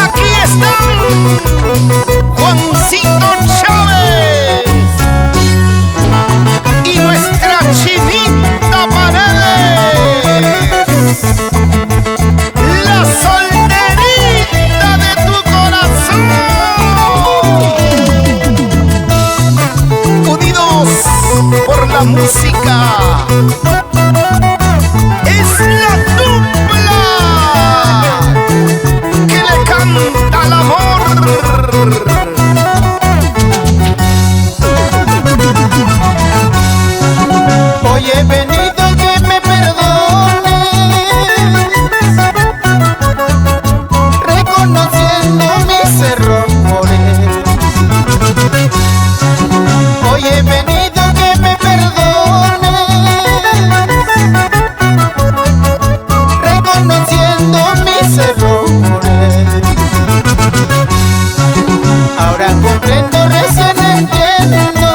Aquí están Juancito Chávez y nuestra Chinita Paredes, la solterita de tu corazón. Unidos por la música, es la dupla que le canta al amor. Hoy he venido que me perdones, reconociendo mis errores. Hoy he venido que me perdones, reconociendo mis errores. Ahora comprendo, recién entiendo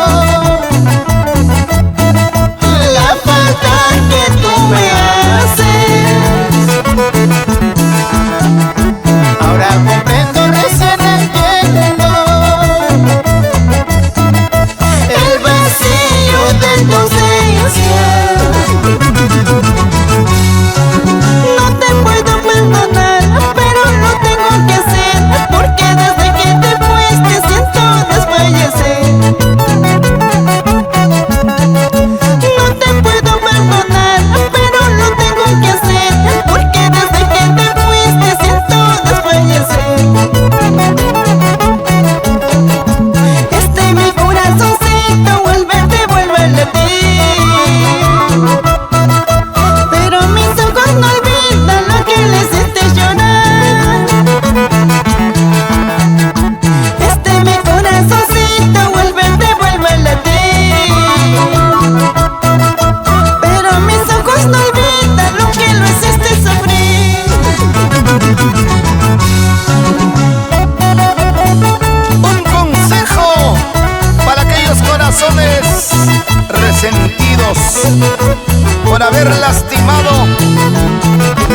la falta que tú me haces. Ahora comprendo, recién entiendo el vacío de tu ausencia. No te puedo perdonar, pero lo tengo que hacer, porque desde que te fuiste siento desfallecer. No te puedo perdonar, pero lo tengo que hacer, porque desde que te fuiste siento desfallecer. Mi corazoncito vuelve a latir, pero mis ojos no olvidan lo que les hiciste llorar. Mi corazoncito vuelve a latir, pero mis ojos no olvidan lo que lo hiciste sufrir. Un consejo para aquellos corazones resentidos por haber lastimado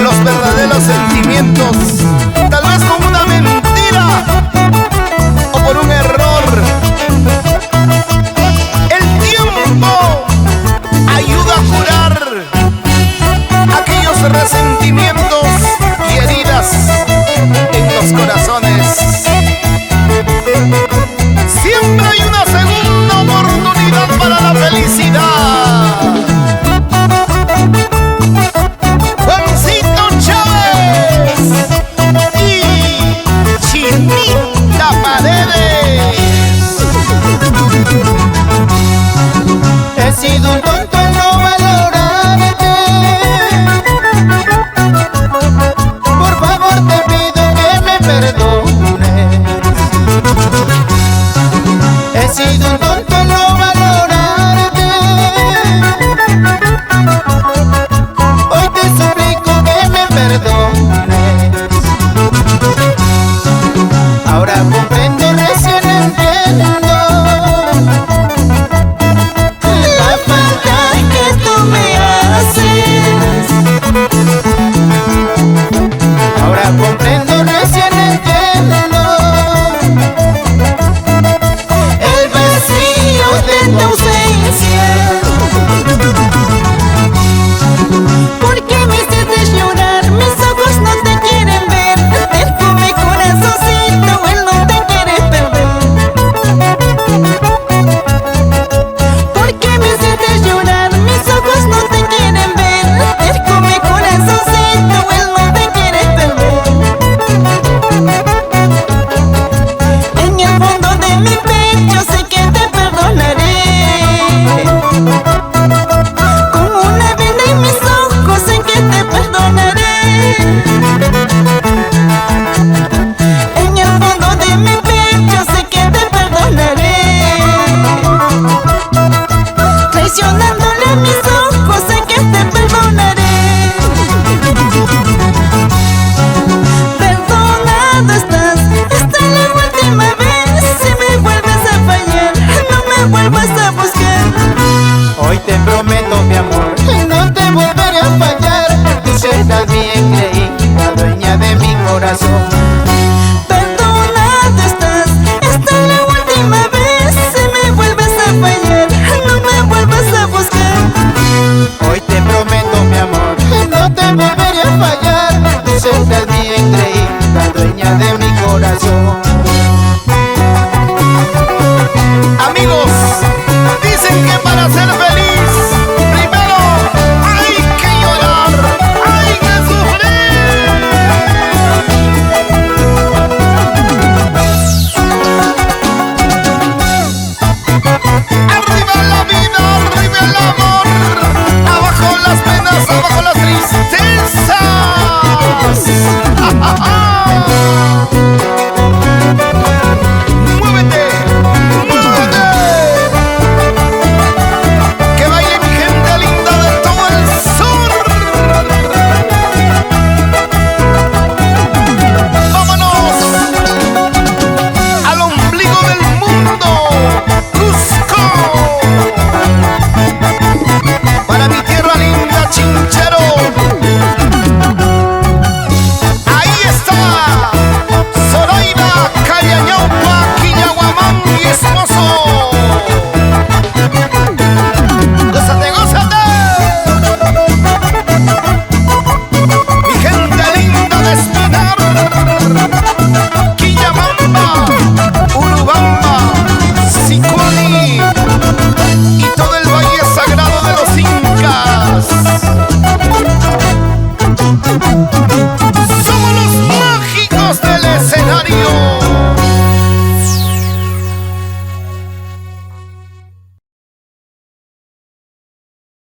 los verdaderos sentimientos, tal vez con una mentira o por un error. El tiempo ayuda a curar aquellos resentimientos y heridas en los corazones. Siempre hay una segunda oportunidad para la felicidad. Juancito Chávez y Chinita Paredes. He sido un tonto en no valorarte. Por favor te pido que me perdones. He sido un tonto en no valorarte. Hoy te suplico que me perdones. Ahora comprendo, recién entiendo la falta que tú me haces. Ahora comprendo, recién entiendo corazón.